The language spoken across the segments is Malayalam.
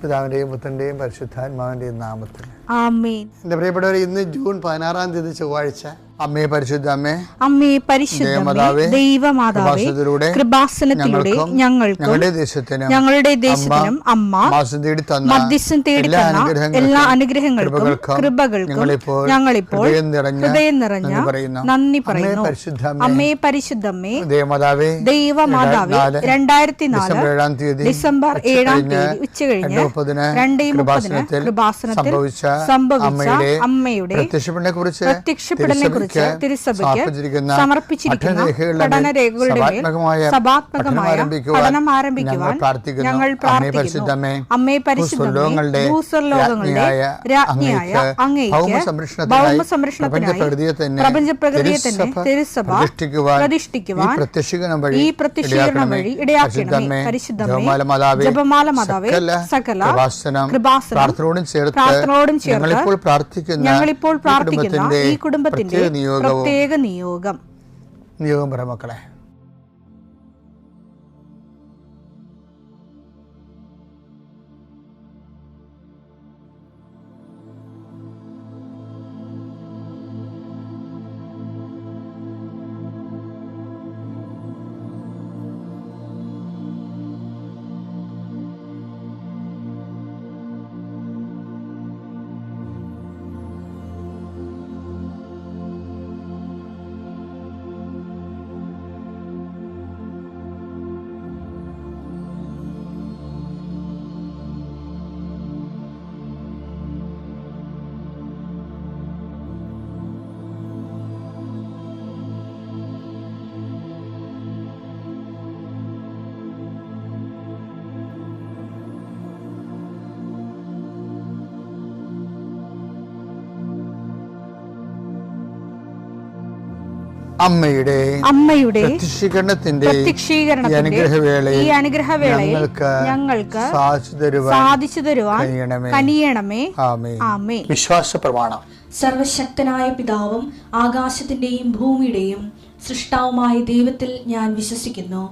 പിതാവിൻ്റെയും പുത്രൻ്റെയും പരിശുദ്ധാത്മാവിൻ്റെയും നാമത്തിൽ ആമേൻ. എൻ്റെ പ്രിയപ്പെട്ടവർ, ഇന്ന് ജൂൺ 16-ാം തീയതി ചൊവ്വാഴ്ച. അമ്മേ പരിശുദ്ധ അമ്മേ, അമ്മേ പരിശുദ്ധമേ, ദൈവമാതാവേ, കൃപാസനത്തിലൂടെ ഞങ്ങൾക്കും ഞങ്ങളുടെ ദേശത്തിനും അമ്മ മധ്യസ്ഥം തേടി തന്ന എല്ലാ അനുഗ്രഹങ്ങൾക്കും കൃപകൾക്കും ഞങ്ങളിപ്പോൾ ഹൃദയം നിറഞ്ഞ നന്ദി പറയുന്നു. അമ്മേ പരിശുദ്ധമേ, ദൈവമാതാവേ, 2004 ഡിസംബർ 7-ാം തീയതി ഉച്ചകഴിഞ്ഞ് 2:30 കൃപാസനത്തിൽ സംഭവിച്ച അമ്മയുടെ പ്രത്യക്ഷപ്പെടലിനെ കുറിച്ച് തിരുസഭയ്ക്ക് സമർപ്പിച്ചിരിക്കുന്ന പഠനരേഖകളുടെ മേൽ സഭാത്മകമായ പഠനം ആരംഭിക്കുവാൻ ഞങ്ങൾ പ്രാർത്ഥിക്കുന്നു. അമ്മേ പരിശുദ്ധമേ, ഭൂസ്വർലോകങ്ങളുടെ രാജ്ഞിയായ അങ്ങേയ്ക്ക് ഭൗമസംരക്ഷണത്തിനായി പ്രപഞ്ചപ്രകൃതിയെ തന്നെ തിരുസഭ പ്രതിഷ്ഠിക്കുവാൻ ഈ പ്രത്യക്ഷീകരണം വഴി ഇടയാക്കണമേ. പരിശുദ്ധമേ, ജപമാല മാതാവേ, സകല കൃപാസനം പ്രാർത്ഥനയോടും ചേർത്ത് ഞങ്ങളിപ്പോൾ പ്രാർത്ഥിക്കുന്ന ഈ കുടുംബത്തിന്റെ പ്രത്യേക നിയോഗം പറ മക്കളെ. അമ്മയുടെ പ്രത്യക്ഷീകരണത്തിന്റെ ഈ അനുഗ്രഹവേളയിൽ ഞങ്ങൾക്ക് സാധിച്ചു തരുവാൻ കനിയണമേ. ആമേൻ. വിശ്വാസ പ്രമാണം. സർവശക്തനായ പിതാവും ആകാശത്തിന്റെയും ഭൂമിയുടെയും സൃഷ്ടാവുമായ ദൈവത്തിൽ ഞാൻ വിശ്വസിക്കുന്നു.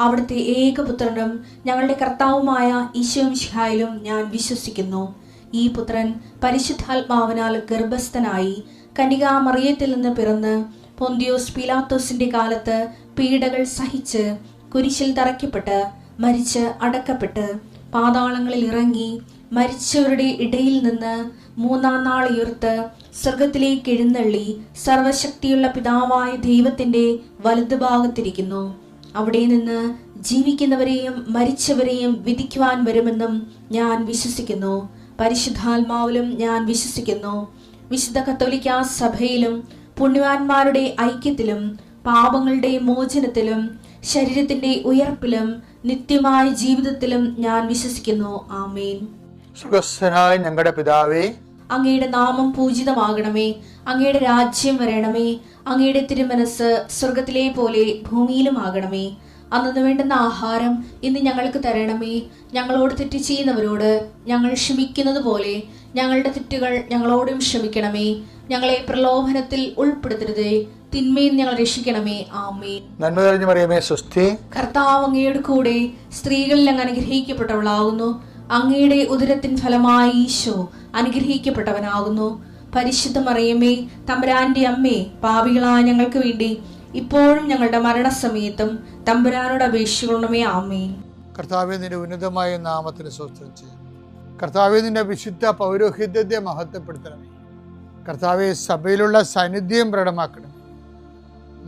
അവിടുത്തെ ഏകപുത്രനും ഞങ്ങളുടെ കർത്താവുമായ ഈശോമിശിഹായിലും ഞാൻ വിശ്വസിക്കുന്നു. ഈ പുത്രൻ പരിശുദ്ധാത്മാവിനാൽ ഗർഭസ്ഥനായി കന്യകാമറിയത്തിൽ നിന്ന് പിറന്ന് പൊന്തിയോസ് പീലാത്തോസിന്റെ കാലത്ത് പീഡകൾ സഹിച്ച് കുരിശിൽ തറയ്ക്കപ്പെട്ട് മരിച്ച് അടക്കപ്പെട്ട് പാതാളങ്ങളിൽ ഇറങ്ങി മരിച്ചവരുടെ ഇടയിൽ നിന്ന് 3-ാം നാൾ ഉയർത്ത് സ്വർഗത്തിലേക്ക് എഴുന്നള്ളി സർവശക്തിയുള്ള പിതാവായ ദൈവത്തിന്റെ വലതുഭാഗത്തിരിക്കുന്നു. അവിടെ നിന്ന് ജീവിക്കുന്നവരെയും മരിച്ചവരെയും വിധിക്കുവാൻ വരുമെന്നും ഞാൻ വിശ്വസിക്കുന്നു. പരിശുദ്ധാത്മാവിലും ഞാൻ വിശ്വസിക്കുന്നു. വിശുദ്ധ കത്തോലിക്കാ സഭയിലും പുണ്യവാന്മാരുടെ ഐക്യത്തിലും പാപങ്ങളുടെ മോചനത്തിലും ശരീരത്തിന്റെ ഉയർപ്പിലും നിത്യമായ ജീവിതത്തിലും ഞാൻ വിശ്വസിക്കുന്നു. ആമേൻ. സുഖസ്ഥനായ ഞങ്ങളുടെ പിതാവേ, അങ്ങയുടെ നാമം പൂജിതമാകണമേ. അങ്ങയുടെ രാജ്യം വരണമേ. അങ്ങയുടെ തിരുമനസ് സ്വർഗത്തിലെ പോലെ ഭൂമിയിലും ആകണമേ. അന്നു വേണ്ടുന്ന ആഹാരം ഇന്ന് ഞങ്ങൾക്ക് തരണമേ. ഞങ്ങളോട് തെറ്റ് ചെയ്യുന്നവരോട് ഞങ്ങൾ ക്ഷമിക്കുന്നത് പോലെ ഞങ്ങളുടെ തെറ്റുകൾ ഞങ്ങളോടും ക്ഷമിക്കണമേ. ഞങ്ങളെ പ്രലോഭനത്തിൽ ഉൾപ്പെടുത്തരുതേ, തിന്മയിൽ ഞങ്ങൾ രക്ഷിക്കണമേ. ആമേൻ. നന്മ നിറഞ്ഞ മറിയമേ, സ്വസ്തി. കർത്താവ് അങ്ങയുടെ കൂടെ സ്ത്രീകളിൽ അങ്ങ് അനുഗ്രഹിക്കപ്പെട്ടവളാകുന്നു. അങ്ങയുടെ ഉദരത്തിൻ ഫലമായി ഈശോ അനുഗ്രഹിക്കപ്പെട്ടവനാകുന്നു. പരിശുദ്ധ മറിയമേ, തമ്പുരാന്റെ അമ്മേ, പാപികളായ ഞങ്ങൾക്ക് വേണ്ടി ഇപ്പോഴും ഞങ്ങളുടെ മരണസമയത്തും തമ്പുരാനോട് അപേക്ഷിക്കണമേ. ആമേൻ. കർത്താവേ, നിന്റെ ഉന്നതമായ നാമത്തിന് സ്തോത്രം ചെയ്യുന്നു. കർത്താവേ, നിന്റെ വിശുദ്ധ പൗരോഹിത്യത്തെ മഹത്വപ്പെടുത്തണമേ. കർത്താവെ, സഭയിലുള്ള സാന്നിധ്യം പ്രകടമാക്കണം.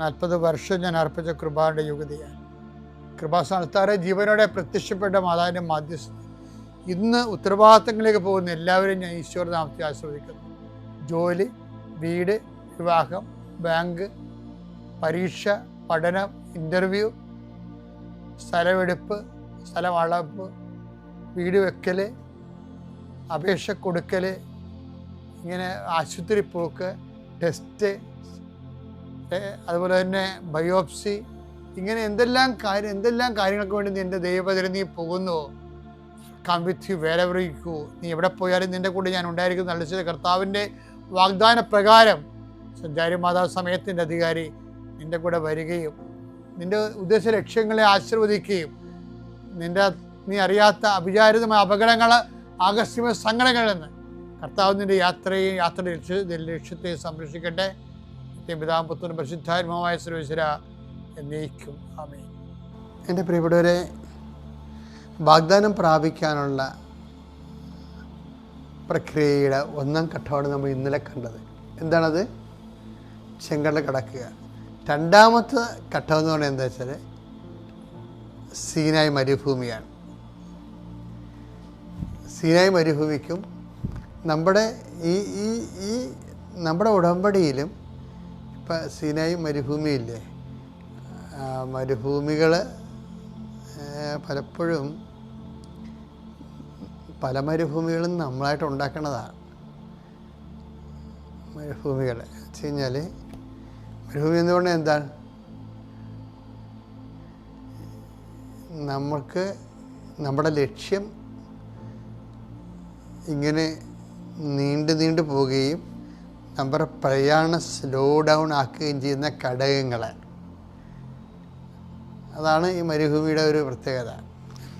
40 വർഷം ഞാൻ അർപ്പിച്ച കൃപാന്റെ യുഗതിയാണ്. കൃപാസ്ഥാനത്താറെ ജീവനോടെ പ്രത്യക്ഷപ്പെട്ട മാതാവിൻ്റെ മാധ്യസ്ഥ ഇന്ന് ഉത്തരവാദിത്തങ്ങളിലേക്ക് പോകുന്ന എല്ലാവരെയും ഞാൻ ഈശോയുടെ നാമത്തിൽ ആശീർവദിക്കുന്നു. ജോലി, വീട്, വിവാഹം, ബാങ്ക്, പരീക്ഷ, പഠനം, ഇൻ്റർവ്യൂ, സ്ഥലമെടുപ്പ്, സ്ഥലം അളപ്പ്, വീട് വെക്കൽ, അപേക്ഷ കൊടുക്കൽ, ഇങ്ങനെ ആശുപത്രി പോക്ക്, ടെസ്റ്റ്, അതുപോലെ തന്നെ ബയോപ്സി, ഇങ്ങനെ എന്തെല്ലാം കാര്യങ്ങൾക്ക് വേണ്ടി നിൻ്റെ ദൈവപതിന് നീ പോകുന്നുവോ, come with you wherever you go. നീ എവിടെ പോയാലും നിൻ്റെ കൂടെ ഞാൻ ഉണ്ടായിരിക്കും. നല്ല കർത്താവിൻ്റെ വാഗ്ദാന പ്രകാരം സഞ്ചാരി മാതാവ് സമയത്തിൻ്റെ അധികാരി നിൻ്റെ കൂടെ വരികയും നിൻ്റെ ഉദ്ദേശ ലക്ഷ്യങ്ങളെ ആശീർവദിക്കുകയും നീ അറിയാത്ത അവിചാരിതമായ അപകടങ്ങൾ ആകസ്മിക സങ്കടങ്ങളിൽ നിന്ന് കർത്താവിൻ്റെ യാത്രയുടെ ലക്ഷ്യത്തെ സംരക്ഷിക്കട്ടെ. പിതാവും പുത്രനും പരിശുദ്ധാത്മാവായ സർവ്വേശ്വര എന്നേക്കും ആമേൻ. എൻ്റെ പ്രിയപ്പെട്ടവരെ, വാഗ്ദാനം പ്രാപിക്കാനുള്ള പ്രക്രിയയുടെ ഒന്നാം ഘട്ടമാണ് നമ്മൾ ഇന്നലെ കണ്ടത്. എന്താണത്? ചെങ്കടൽ കടക്കുക. രണ്ടാമത്തെ ഘട്ടം എന്ന് പറയുന്നത് എന്താ വെച്ചാൽ സീനായ് മരുഭൂമിയാണ്. സീനായ് മരുഭൂമിക്കും നമ്മുടെ ഈ നമ്മുടെ ഉടമ്പടിയിലും ഇപ്പം സീനായ് മരുഭൂമിയില്ലേ, മരുഭൂമികൾ പലപ്പോഴും പല മരുഭൂമികളും നമ്മളായിട്ട് ഉണ്ടാക്കുന്നതാണ്. മരുഭൂമികൾ വെച്ച് കഴിഞ്ഞാൽ മരുഭൂമി എന്ന് പറഞ്ഞാൽ എന്താണ്? നമുക്ക് നമ്മുടെ ലക്ഷ്യം ഇങ്ങനെ നീണ്ടു പോവുകയും നമ്മുടെ പ്രയാണം സ്ലോ ഡൗൺ ആക്കുകയും ചെയ്യുന്ന ഘടകങ്ങൾ. അതാണ് ഈ മരുഭൂമിയുടെ ഒരു പ്രത്യേകത.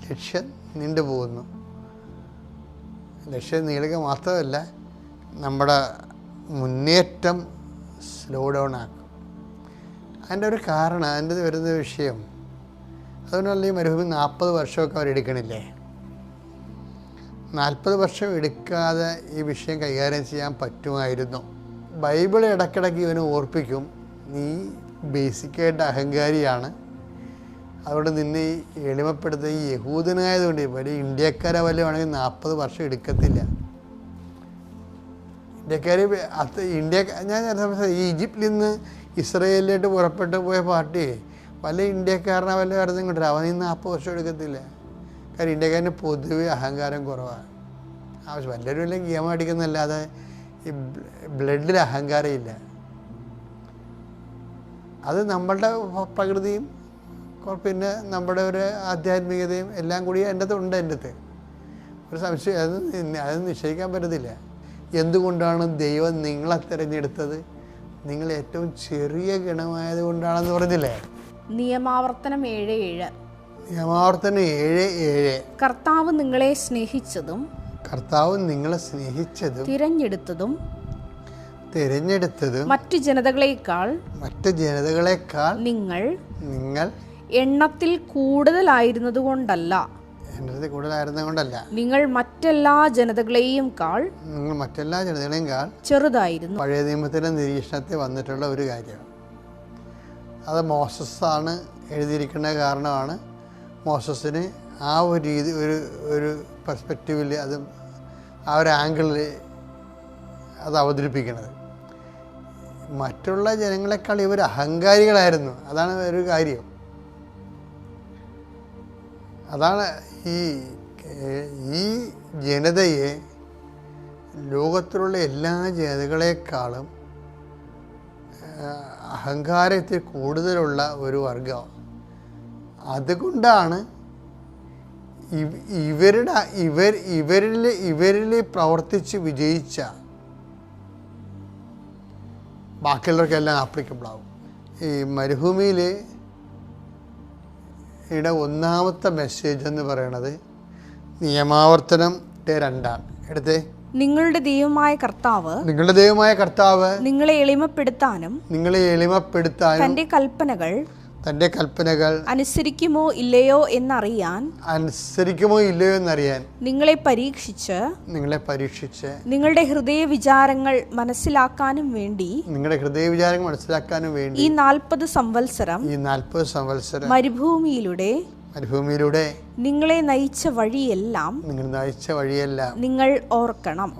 ലക്ഷ്യം നീണ്ടു പോകുന്നു. ലക്ഷ്യം നീളുക മാത്രമല്ല, നമ്മുടെ മുന്നേറ്റം സ്ലോ ഡൗൺ ആക്കും. അതിൻ്റെ ഒരു കാരണം, അതിൻ്റെ വരുന്ന വിഷയം, അതുകൊണ്ടല്ല ഈ മരുഭൂമി 40 വർഷമൊക്കെ അവരെടുക്കണില്ലേ. 40 വർഷം എടുക്കാതെ ഈ വിഷയം കൈകാര്യം ചെയ്യാൻ പറ്റുമായിരുന്നു. ബൈബിൾ ഇടയ്ക്കിടയ്ക്ക് ഇവനെ ഓർപ്പിക്കും, നീ ബേസിക്കായിട്ട് അഹങ്കാരിയാണ്, അതുകൊണ്ട് നിന്നെ എളിമപ്പെടുത്തുക. ഈ യഹൂദനായതുകൊണ്ട് വലിയ ഇന്ത്യക്കാരെ വല്ല വേണമെങ്കിൽ 40 വർഷം എടുക്കത്തില്ല. ഇന്ത്യക്കാർ ഞാൻ ഈജിപ്തിൽ നിന്ന് ഇസ്രയേലിലോട്ട് പുറപ്പെട്ടു പോയ പാർട്ടി വല്ല ഇന്ത്യക്കാരനെ വല്ല കാര്യത്തും കൊണ്ടുവരാം, അവന് 40 വർഷം എടുക്കത്തില്ല. കാരണം ഇന്ത്യക്കാരന് പൊതുവെ അഹങ്കാരം കുറവാണ്. ആവശ്യം വല്ലവരും എല്ലാം ഗെയിം അടിക്കുന്നല്ലാതെ ഈ ബ്ലഡിൽ അഹങ്കാരം ഇല്ല. അത് നമ്മളുടെ പ്രകൃതിയും പിന്നെ നമ്മുടെ ഒരു ആധ്യാത്മികതയും എല്ലാം കൂടി എൻ്റെ ഉണ്ട്. എൻ്റെ ഒരു സംശയം അത് നിശ്ചയിക്കാൻ പറ്റത്തില്ല. എന്തുകൊണ്ടാണ് ദൈവം നിങ്ങളെ തിരഞ്ഞെടുത്തത്? നിങ്ങൾ ഏറ്റവും ചെറിയ ഗണമായത് കൊണ്ടാണെന്ന് പറഞ്ഞില്ലേ? നിയമാവർത്തനം 7:7. നിയമാവർത്തനം 7:7. കർത്താവ് നിങ്ങളെ സ്നേഹിച്ചതും തിരഞ്ഞെടുത്തതും മറ്റു ജനതകളെക്കാൾ നിങ്ങൾ എണ്ണത്തിൽ കൂടുതലായിരുന്നതുകൊണ്ടല്ല, നിങ്ങൾ മറ്റെല്ലാ ജനതകളെയും ചെറുതായിരുന്നു. പഴയ നിയമത്തിൻ്റെ നിരീക്ഷണത്തിൽ വന്നിട്ടുള്ള ഒരു കാര്യമാണ്. അത് മോസസ്സാണ് എഴുതിയിരിക്കുന്ന കാരണമാണ് മോസസിന് ആ ഒരു രീതി ഒരു പെർസ്പെക്റ്റീവിൽ അത് ആ ഒരു ആംഗിളിൽ അത് അവതരിപ്പിക്കുന്നത്. മറ്റുള്ള ജനങ്ങളെക്കാൾ ഇവർ അഹങ്കാരികളായിരുന്നു. അതാണ് ഒരു കാര്യം. അതാണ് ഈ ജനതയെ ലോകത്തിലുള്ള എല്ലാ ജനതകളെക്കാളും അഹങ്കാരത്തിൽ കൂടുതലുള്ള ഒരു വർഗം. അതുകൊണ്ടാണ് ഇവരിൽ പ്രവർത്തിച്ച് വിജയിച്ച ബാക്കിയുള്ളവർക്കെല്ലാം ആപ്ലിക്കബിൾ ആവും. ഈ മരുഭൂമിയിൽ ഒന്നാമത്തെ മെസ്സേജ് എന്ന് പറയുന്നത് നിയമാവർത്തനം 2 എടുത്തേ. നിങ്ങളുടെ ദൈവമായ കർത്താവ് നിങ്ങളെ എളിമപ്പെടുത്താനും തന്റെ കൽപ്പനകൾ അനുസരിക്കുമോ ഇല്ലയോ എന്നറിയാൻ നിങ്ങളെ പരീക്ഷിച്ച് നിങ്ങളുടെ ഹൃദയ വിചാരങ്ങൾ മനസ്സിലാക്കാനും വേണ്ടി ഈ 40 സംവത്സരം മരുഭൂമിയിലൂടെ നിങ്ങളെ നയിച്ച വഴിയെല്ലാം നിങ്ങൾ ഓർക്കണം.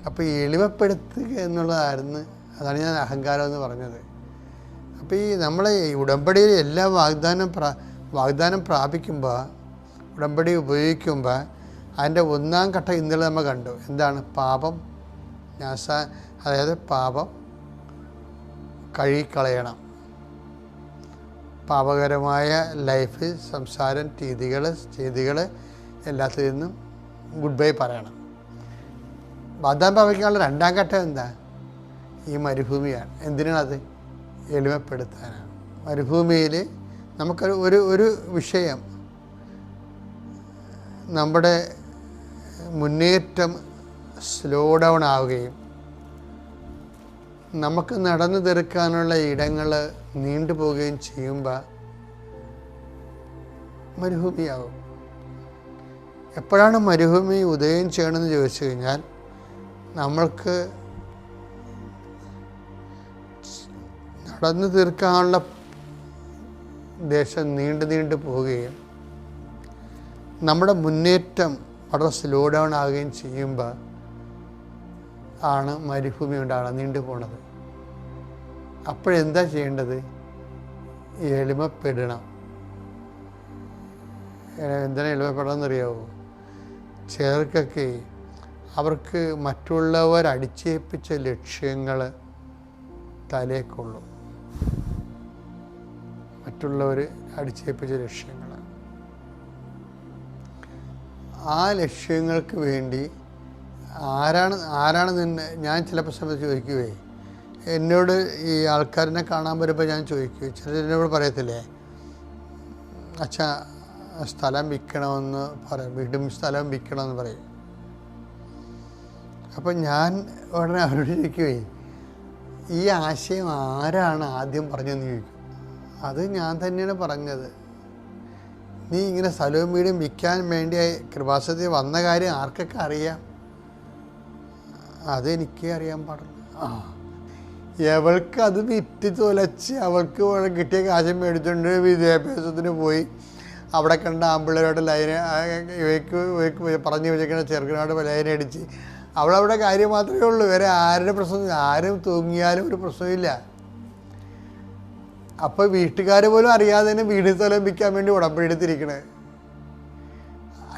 അപ്പോൾ ഈ എളിമപ്പെടുത്തുക എന്നുള്ളതായിരുന്നു. അതാണ് ഞാൻ അഹങ്കാരം എന്ന് പറഞ്ഞത്. അപ്പോൾ ഈ നമ്മളെ ഉടമ്പടിയിൽ എല്ലാ വാഗ്ദാനം പ്രാപിക്കുമ്പോൾ, ഉടമ്പടി ഉപയോഗിക്കുമ്പോൾ അതിൻ്റെ ഒന്നാം ഘട്ടം ഇന്നലെ നമ്മൾ കണ്ടു. എന്താണ്? പാപം അതായത് പാപം കഴുകിക്കളയണം. പാപകരമായ ലൈഫ്, സംസാരം, ചെയ്തികൾ എല്ലാത്തിൽ നിന്നും ഗുഡ് ബൈ പറയണം. വാഗ്ദാനം പ്രാപിക്കാനുള്ള രണ്ടാം ഘട്ടം എന്താ? ഈ മരുഭൂമിയാണ്. എന്തിനാണത്? എളിമപ്പെടുത്താനാണ്. മരുഭൂമിയിൽ നമുക്കൊരു ഒരു വിഷയം നമ്മുടെ മുന്നേറ്റം സ്ലോ ഡൗൺ ആവുകയും നമുക്ക് നടന്നു തീർക്കാനുള്ള ഇടങ്ങൾ നീണ്ടുപോവുകയും ചെയ്യുമ്പോൾ മരുഭൂമിയാവും. എപ്പോഴാണ് മരുഭൂമി ഉദയം ചെയ്യണമെന്ന് ചോദിച്ചു കഴിഞ്ഞാൽ, നമ്മൾക്ക് നടന്നു തീർക്കാനുള്ള ദേശം നീണ്ടു പോവുകയും നമ്മുടെ മുന്നേറ്റം വളരെ സ്ലോ ഡൗൺ ആവുകയും ചെയ്യുമ്പോൾ ആണ് മരുഭൂമി ഉണ്ടാകണം, നീണ്ടു പോണത്. അപ്പോഴെന്താ ചെയ്യേണ്ടത്? എളിമപ്പെടണം. എന്തിനാ എളിമപ്പെടണമെന്നറിയാവോ? ചിലർക്കൊക്കെ അവർക്ക് മറ്റുള്ളവർ അടിച്ചേൽപ്പിച്ച ലക്ഷ്യങ്ങൾ തലേക്കൊള്ളും. മറ്റുള്ളവർ അടിച്ചേൽപ്പിച്ച ലക്ഷ്യങ്ങൾ, ആ ലക്ഷ്യങ്ങൾക്ക് വേണ്ടി ആരാണ് നിന്നെ, ഞാൻ ചിലപ്പോൾ സമയത്ത് ചോദിക്കുവേ, എന്നോട് ഈ ആൾക്കാരിനെ കാണാൻ വരുമ്പോൾ ഞാൻ ചോദിക്കും, ചിലർ എന്നോട് പറയത്തില്ലേ, അച്ഛാ സ്ഥലം വിൽക്കണമെന്ന് പറയും, വീടും സ്ഥലം വിൽക്കണമെന്ന് പറയും. അപ്പം ഞാൻ ഉടനെ അവരോട് ചോദിക്കുവേ, ഈ ആശയം ആരാണ് ആദ്യം പറഞ്ഞതെന്ന് ചോദിക്കും. അത് ഞാൻ തന്നെയാണ് പറഞ്ഞത്. നീ ഇങ്ങനെ സ്ഥലവും വീടും വിൽക്കാൻ വേണ്ടി കൃപാസനത്തിൽ വന്ന കാര്യം ആർക്കൊക്കെ അറിയാം? അതെനിക്ക് അറിയാൻ പാടില്ല. അവൾക്ക് അത് വിറ്റ് തൊലച്ച് അവൾക്ക് കിട്ടിയ കാശം മേടിച്ചുകൊണ്ട് വിദ്യാഭ്യാസത്തിന് പോയി അവിടെ കണ്ട ആമ്പിള്ളേരോട് ഇവയ്ക്ക് പറഞ്ഞു വെച്ചേക്കുന്ന ചെറുക്കനോട് ലൈനടിച്ച് അവളവിടെ കാര്യം മാത്രമേ ഉള്ളൂ. വേറെ ആരുടെ പ്രശ്നം, ആരും തൂങ്ങിയാലും ഒരു പ്രശ്നമില്ല. അപ്പോൾ വീട്ടുകാർ പോലും അറിയാതെ തന്നെ വീട് സ്ഥലം വിൽക്കാൻ വേണ്ടി ഉടമ്പടി എടുത്തിരിക്കണേ.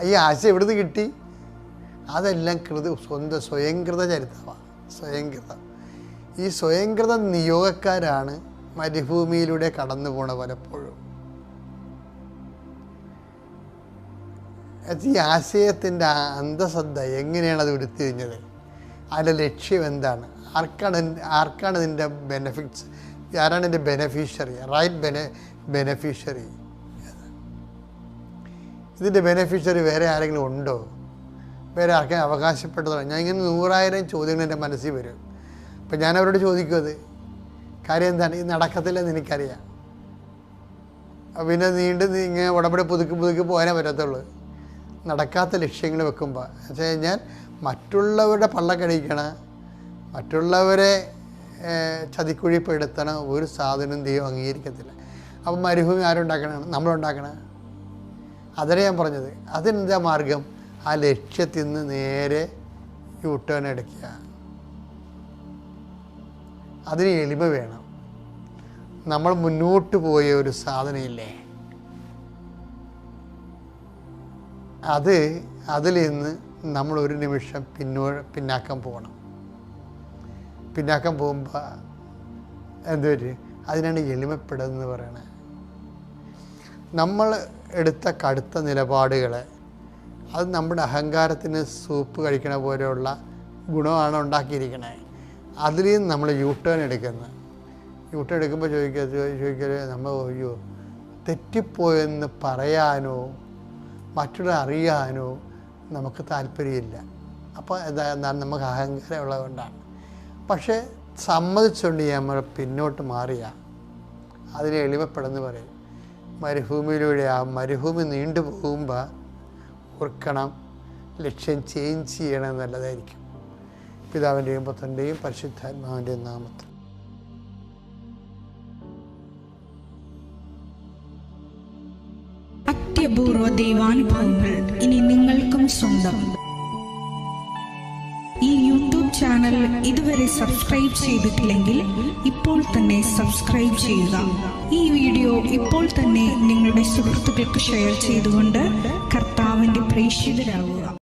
ഈ ആശയം എവിടുന്ന് കിട്ടി? അതെല്ലാം സ്വയംകൃത ചരിത്രമാണ്. സ്വയംകൃതം. ഈ സ്വയംകൃത നിയോഗക്കാരാണ് മരുഭൂമിയിലൂടെ കടന്നു പോണ പലപ്പോഴും. ഈ ആശയത്തിൻ്റെ അന്തസത്ത എങ്ങനെയാണ് അത് ഉരുത്തിരിഞ്ഞത്? അതിൻ്റെ ലക്ഷ്യം എന്താണ്? ആർക്കാണ് ഇതിൻ്റെ ബെനഫിറ്റ്സ്? ആരാണ് ഇതിൻ്റെ ബെനഫിഷ്യറി? ബെനഫിഷ്യറി. ഇതിൻ്റെ ബെനഫിഷ്യറി വേറെ ആരെങ്കിലും ഉണ്ടോ? വേറെ ആർക്കും അവകാശപ്പെട്ടതോ? ഞാൻ ഇങ്ങനെ 100,000 ചോദ്യങ്ങൾ എൻ്റെ മനസ്സിൽ വരും. അപ്പം ഞാൻ അവരോട് ചോദിക്കും, അത് കാര്യം എന്താണ്? ഇത് നടക്കത്തില്ലെന്ന് എനിക്കറിയാം. പിന്നെ ഇങ്ങനെ ഉടമ്പടി പുതുക്കി പോകാനേ പറ്റത്തുള്ളൂ. നടക്കാത്ത ലക്ഷ്യങ്ങൾ വെക്കുമ്പോൾ എന്ന് വെച്ച് കഴിഞ്ഞാൽ മറ്റുള്ളവരുടെ പള്ളക്കടിക്കണ, മറ്റുള്ളവരെ ചതിക്കുഴിപ്പെടുത്തണ ഒരു സാധനം ദൈവം അംഗീകരിക്കത്തില്ല. അപ്പം മരുഭൂമി ആരുണ്ടാക്കണതാണ്? നമ്മളുണ്ടാക്കണ. അതിനെ ഞാൻ പറഞ്ഞത്. അതിനെന്താ മാർഗം? ആ ലക്ഷ്യത്തിൽ നിന്ന് നേരെ യൂട്ടേൺ എടുക്കുക. അതിന് എളിമ വേണം. നമ്മൾ മുന്നോട്ട് പോയ ഒരു സാധനമില്ലേ, അതിൽ നിന്ന് നമ്മൾ ഒരു നിമിഷം പിന്നാക്കം പോകണം. പിന്നാക്കം പോകുമ്പോൾ എന്തുപറ്റും? അതിനാണ് എളിമപ്പെടുന്നത് പറയണത്. നമ്മൾ എടുത്ത കടുത്ത നിലപാടുകളെ, അത് നമ്മുടെ അഹങ്കാരത്തിന് സൂപ്പ് കഴിക്കണ പോലെയുള്ള ഗുണമാണ് ഉണ്ടാക്കിയിരിക്കണേ. അതിൽ നിന്ന് നമ്മൾ യൂട്ടേൺ എടുക്കുന്നത്. യൂട്ടേൺ എടുക്കുമ്പോൾ ചോദിക്കരുത് നമ്മൾ അയ്യോ തെറ്റിപ്പോയെന്ന് പറയാനോ മറ്റുള്ള അറിയാനോ നമുക്ക് താല്പര്യമില്ല. അപ്പോൾ എന്താണ്? നമുക്ക് അഹങ്കാരം ഉള്ളതുകൊണ്ടാണ്. പക്ഷേ സമ്മതിച്ചുകൊണ്ട് നമ്മൾ പിന്നോട്ട് മാറിയ അതിനെ എളിമപ്പെടുന്നു പറയും. മരുഭൂമിയിലൂടെ ആ മരുഭൂമി നീണ്ടു പോകുമ്പോൾ ഓർക്കണം, ലക്ഷ്യം ചേഞ്ച് ചെയ്യണം നല്ലതായിരിക്കും. പിതാവിൻ്റെയും പുത്രൻ്റെയും പരിശുദ്ധാത്മാവിൻ്റെയും നാമത്തിൽ. അത്യപൂർവ ദൈവാനുഭവങ്ങൾ ഇനി നിങ്ങൾക്കും സ്വന്തം. ഈ യൂട്യൂബ് ചാനൽ ഇതുവരെ സബ്സ്ക്രൈബ് ചെയ്തിട്ടില്ലെങ്കിൽ ഇപ്പോൾ തന്നെ സബ്സ്ക്രൈബ് ചെയ്യുക. ഈ വീഡിയോ ഇപ്പോൾ തന്നെ നിങ്ങളുടെ സുഹൃത്തുക്കൾക്ക് ഷെയർ ചെയ്തുകൊണ്ട് കർത്താവിൻ്റെ പ്രേക്ഷിതരാകുക.